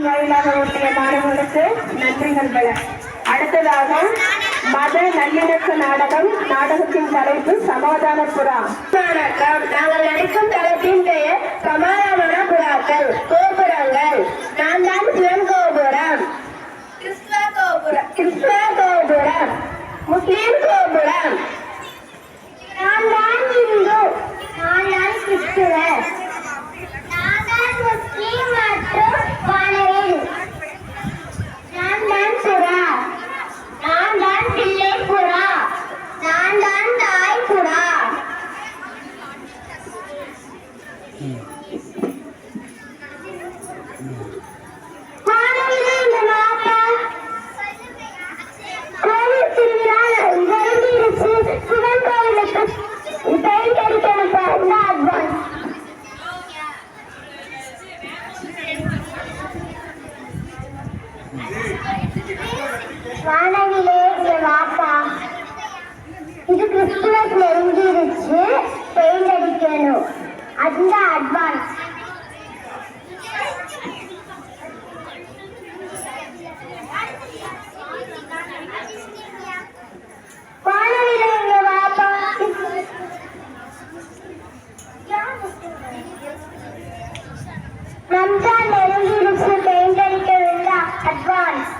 வாயிலாக ஓட்டிய மாணவர்களுக்கு நன்றிகள் பல. அடுத்ததாக மத நல்லிணக்க நாடகம். நாடகத்தின் தலைப்பு சமாதான புறா. நாங்கள் நடிக்கும் தளத்தின் பெயர் சமாதான புறாக்கள். கோபுரங்கள். நான் தான் சிவன் கோபுரம், கிருஷ்ண கோபுரம், முஸ்லிம் கோபுரம். நான் தான் இந்து, நான் தான் கிறிஸ்துவர், நான் தான் முஸ்லிம் மற்றும் வானவில். நான் தான் புறா, நான் தான் பிள்ளை புறா, நான் தான் தாய் புறா. வானவிலே வாப்பா, இது கிறிஸ்துமஸ் நெருங்கிருச்சு, பெயிண்ட் அடிக்கணும், அந்த அட்வான்ஸ். வானவிலே வாப்பா, ரம்ஜான் நெருங்கிருச்சு, பெயிண்ட் அடிக்கணும், அட்வான்ஸ்.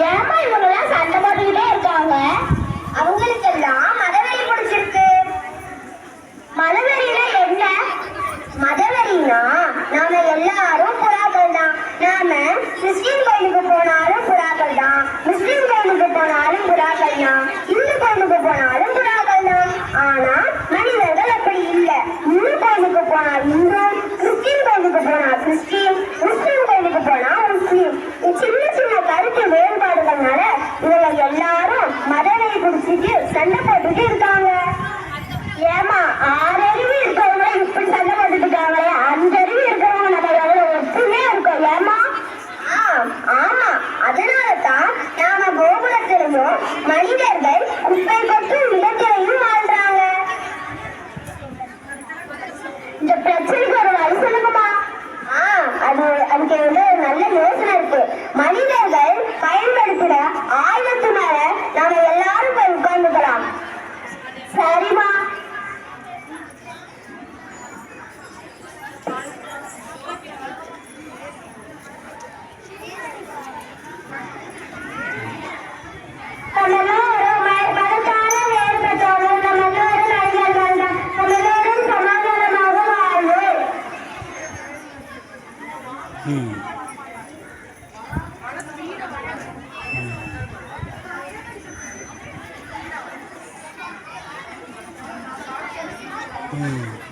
ஏமா இவங்கெல்லாம் சண்டை போட்டுக்கிட்டே இருக்காங்க? அவங்களுக்கெல்லாம் மதவெறி பிடிச்சிருக்கு. மதவெறினா என்ன? மதவெறினா நாம எல்லாரும் புறாக்கள் தான். நாம கிறிஸ்டின் கோயிலுக்கு போனாலும் புறாக்கள் தான், முஸ்லிம் கோயிலுக்கு போனாலும் புறாக்கள் தான், இந்து கோயிலுக்கு போனாலும் புறாக்கள் தான். ஆனா மனிதர்கள் அப்படி இல்லை. இந்து கோயிலுக்கு போனா இந்து, கிறிஸ்டின் கோயிலுக்கு போனா கிறிஸ்டின், முஸ்லிம் கோயிலுக்கு போனா முஸ்லிம். சின்ன சின்ன கருத்து வேறுபாடுகள்னால இவங்க எல்லாரும் மதவெறி பிடிச்சிட்டு சண்டை போட்டுட்டு இருக்காங்க. ஏமா 6 அறிவு இருக்கிறவங்க இப்படி சண்டை போட்டுட்டு இருக்காங்களே, 5 அறிவு இருக்கிறவங்க நம்ம எவ்வளவு ஒற்றுமையா இருக்கோம். ஏமா? ஆமா, அதனாலதான் நாம கோபுரத்திலையும் மனிதர்கள் குப்பை கொட்டும் இடத்திலையும் வாழ்றாங்க. இந்த பிரச்சனைக்கு ஒரு வழி சொல்லுங்கம்மா. அதுக்கு நல்ல யோசனை இருக்கு. மனிதர்கள் பயன்படுத்துற ஆயுதத்து மேல நாம எல்லாரும் போய் உட்கார்ந்துக்கலாம். சரிமா? Hmm.